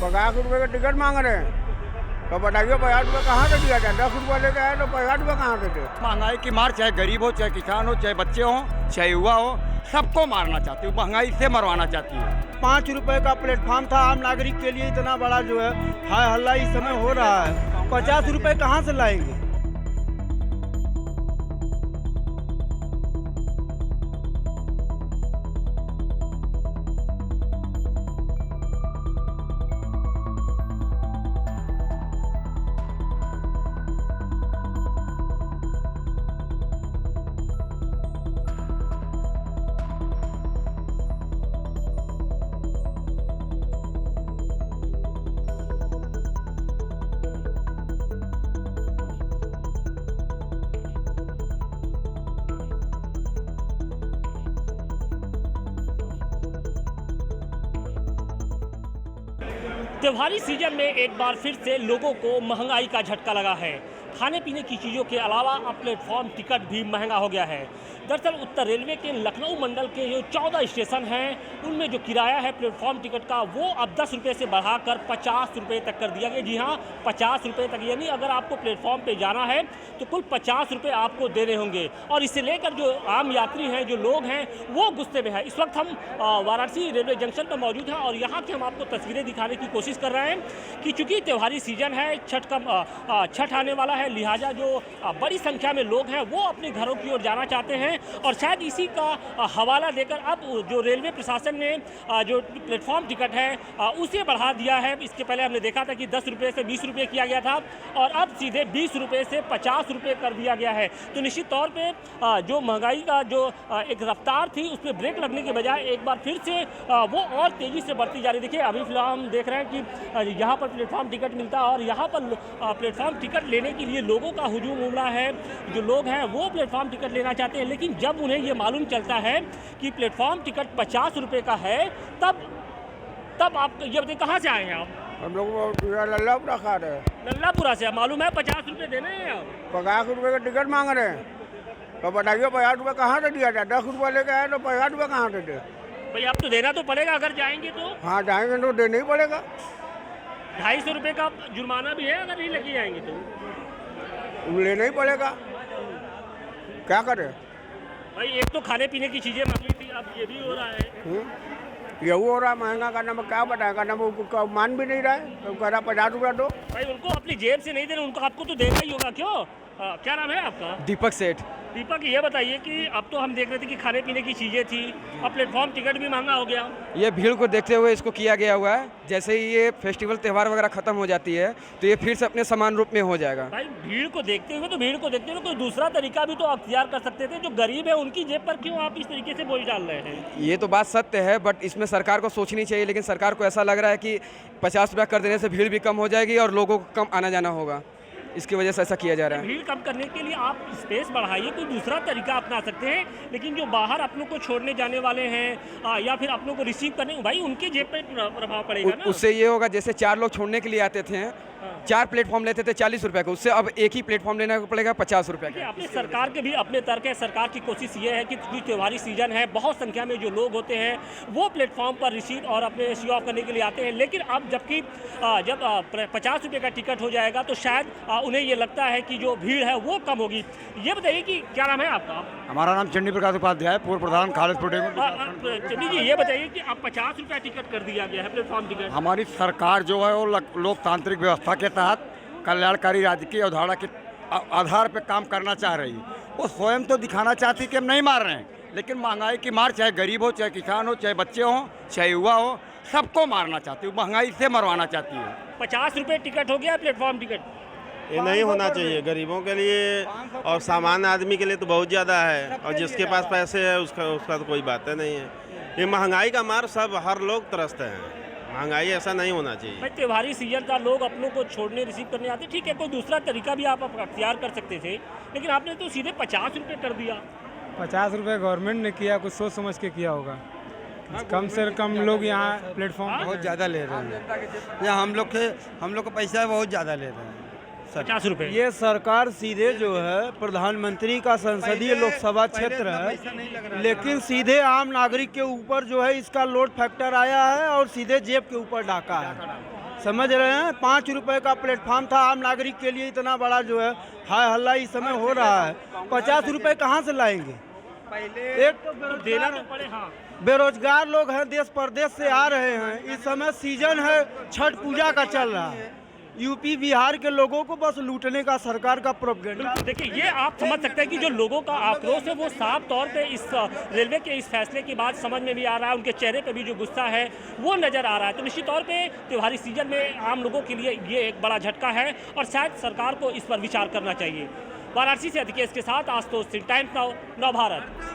₹50 का टिकट मांग रहे हैं तो बताइए ₹50 कहाँ से दिया जाए। 10 रुपये लेके आए तो ₹50 कहाँ से दे। महंगाई की मार चाहे गरीब हो, चाहे किसान हो, चाहे बच्चे हो, चाहे युवा हो, सबको मारना चाहती है, महंगाई से मरवाना चाहती है। ₹5 का प्लेटफॉर्म था आम नागरिक के लिए, इतना बड़ा जो है हाय हल्ला इस समय हो रहा है। ₹50 कहाँ से लाएंगे। त्योहारी सीजन में एक बार फिर से लोगों को महंगाई का झटका लगा है। खाने पीने की चीज़ों के अलावा अब प्लेटफॉर्म टिकट भी महंगा हो गया है। दरअसल उत्तर रेलवे के लखनऊ मंडल के जो 14 स्टेशन हैं उनमें जो किराया है प्लेटफॉर्म टिकट का वो अब 10 रुपये से बढ़ाकर 50 रुपये तक कर दिया गया। जी हाँ, 50 रुपये तक, यानी अगर आपको प्लेटफॉर्म पे जाना है तो कुल 50 रुपये आपको देने होंगे। और इसे लेकर जो आम यात्री हैं, जो लोग हैं, वो गुस्से में है। इस वक्त हम वाराणसी रेलवे जंक्शन पर मौजूद हैं और यहाँ की हम आपको तस्वीरें दिखाने की कोशिश कर रहे हैं कि चूँकि त्योहारी सीजन है, छठ आने वाला है, लिहाजा जो बड़ी संख्या में लोग हैं वो अपने घरों की ओर जाना चाहते हैं। और शायद इसी का हवाला देकर अब जो रेलवे प्रशासन ने जो प्लेटफॉर्म टिकट है उसे बढ़ा दिया है। इसके पहले हमने देखा था कि 10 रुपये से 20 रुपये किया गया था और अब सीधे 20 रुपये से 50 रुपये कर दिया गया है। तो निश्चित तौर पे जो महंगाई का जो एक रफ्तार थी उस पर ब्रेक लगने के बजाय एक बार फिर से वो और तेज़ी से बढ़ती जा रही। देखिए, अभी फिलहाल हम देख रहे हैं कि यहाँ पर प्लेटफॉर्म टिकट मिलता है और यहाँ पर प्लेटफॉर्म टिकट लेने के लिए लोगों का हुजूम उमड़ा है। जो लोग हैं वो प्लेटफॉर्म टिकट लेना चाहते हैं, लेकिन जब उन्हें ये मालूम चलता है कि प्लेटफॉर्म टिकट 50 रुपये का है तब आप ये बताइए कहाँ से आए हैं आप? हम लोग लल्लापुरा खा रहे हैं। लल्लापुरा से। मालूम है 50 रुपये देने हैं आप? ₹50 का टिकट मांग रहे हैं तो बताइए ₹50 कहाँ से दिया जाए। 10 रुपये लेके आए तो ₹50 कहाँ से दे। भाई अब तो देना तो पड़ेगा अगर जाएंगे तो। हाँ, जाएंगे तो देना ही पड़ेगा। 250 रुपये का जुर्माना भी है अगर नहीं लेके जाएंगे तो। लेना ही पड़ेगा, क्या करें भाई। एक तो खाने पीने की चीज़ें महंगी थी, अब ये भी हो रहा है। यही हो रहा है महंगा करना में, क्या बताएगा ना। वो मान भी नहीं रहा है तो कह रहा ₹50 दो। भाई उनको अपनी जेब से नहीं देना, उनको आपको तो देना ही होगा। क्यों? क्या नाम है आपका? दीपक सेठ। दीपक, ये बताइए कि अब तो हम देख रहे थे कि खाने पीने की चीज़ें थी, अब प्लेटफॉर्म टिकट भी महंगा हो गया। ये भीड़ को देखते हुए इसको किया गया हुआ है। जैसे ही ये फेस्टिवल त्यौहार वगैरह खत्म हो जाती है तो ये फिर से अपने समान रूप में हो जाएगा। भाई भीड़ को देखते हुए कोई दूसरा तरीका भी तो अख्तियार कर सकते थे। जो गरीब है उनकी जेब पर क्यों आप इस तरीके से बोझ डाल रहे हैं? ये तो बात सत्य है, बट इसमें सरकार को सोचनी चाहिए। लेकिन सरकार को ऐसा लग रहा है कि 50 रुपया कर देने से भीड़ भी कम हो जाएगी और लोगों को कम आना जाना होगा, इसकी वजह से ऐसा किया जा रहा है। भीड़ कम करने के लिए आप स्पेस बढ़ाइए, कोई दूसरा तरीका अपना सकते हैं। लेकिन जो बाहर अपनों को छोड़ने जाने वाले हैं या फिर अपनों को रिसीव करने, भाई उनके जेब पे प्रभाव पड़ेगा ना। उससे ये होगा, जैसे 4 लोग छोड़ने के लिए आते थे, 4 प्लेटफॉर्म लेते थे 40 रुपये का, उससे अब एक ही प्लेटफॉर्म लेना पड़ेगा 50 रुपये का। अपने सरकार के भी अपने तर्क है। सरकार की कोशिश ये है कि त्योहारी सीजन है, बहुत संख्या में जो लोग होते हैं वो प्लेटफॉर्म पर रिसीव और अपने शो ऑफ करने के लिए आते हैं। लेकिन अब जब 50 रुपये का टिकट हो जाएगा तो शायद उन्हें ये लगता है कि जो भीड़ है वो कम होगी। ये बताइए कि क्या नाम है आपका? हमारा नाम चंडी प्रकाश उपाध्याय, पूर्व प्रधान खालिदपुर डेमो। चंडी जी, ये बताइए कि अब 50 रुपया टिकट कर दिया गया है प्लेटफॉर्म टिकट। हमारी सरकार जो है वो लोकतांत्रिक व्यवस्था के तहत कल्याणकारी राज्य की अवधारणा के आधार पर काम करना चाह रही है। वो स्वयं तो दिखाना चाहती कि हम नहीं मार रहे हैं, लेकिन महंगाई की मार चाहे गरीब हो, चाहे किसान हो, चाहे बच्चे हों, चाहे युवा हो, सबको मारना चाहती है, महंगाई से मरवाना चाहती है। 50 रुपये टिकट हो गया प्लेटफॉर्म टिकट। ये नहीं होना चाहिए गरीबों के लिए और सामान्य आदमी के लिए तो बहुत ज़्यादा है, और जिसके पास पैसे है उसका तो कोई बात नहीं है। ये महंगाई का मार सब हर लोग तरसते हैं। महंगाई ऐसा नहीं होना चाहिए। भाई त्योहारी सीजन का लोग अपनों को छोड़ने रिसीव करने आते, ठीक है, कोई दूसरा तरीका भी आप अख्तियार कर सकते थे, लेकिन आपने तो सीधे 50 रुपये कर दिया। 50 रुपये गवर्नमेंट ने किया, कुछ सोच समझ के किया होगा। कम से कम लोग यहाँ प्लेटफॉर्म बहुत ज़्यादा ले रहे हैं। यहाँ हम लोग का पैसा बहुत ज़्यादा ले रहे हैं। 50 रुपये। ये सरकार सीधे जो है प्रधानमंत्री का संसदीय लोकसभा क्षेत्र है, लेकिन सीधे आम नागरिक के ऊपर जो है इसका लोड फैक्टर आया है और सीधे जेब के ऊपर डाका है। समझ रहे हैं, 5 रुपए का प्लेटफॉर्म था, आम नागरिक के लिए इतना बड़ा जो है हाय हल्ला इस समय हो रहा है। 50 रुपए कहाँ से लाएंगे? एक तो देना तो पड़े। हाँ, बेरोजगार लोग हैं, देश प्रदेश से आ रहे हैं। इस समय सीजन है, छठ पूजा का चल रहा है। यूपी बिहार के लोगों को बस लूटने का सरकार का प्रोपेगेंडा। देखिए, ये आप समझ सकते हैं कि जो लोगों का आक्रोश है वो साफ तौर पे इस रेलवे के इस फैसले के बाद समझ में भी आ रहा है। उनके चेहरे पे भी जो गुस्सा है वो नज़र आ रहा है। तो निश्चित तौर पे त्योहारी सीजन में आम लोगों के लिए ये एक बड़ा झटका है और शायद सरकार को इस पर विचार करना चाहिए। वाराणसी से अधिकेश के साथ आशुतोष सिंह, टाइम्स नाउ, नव भारत।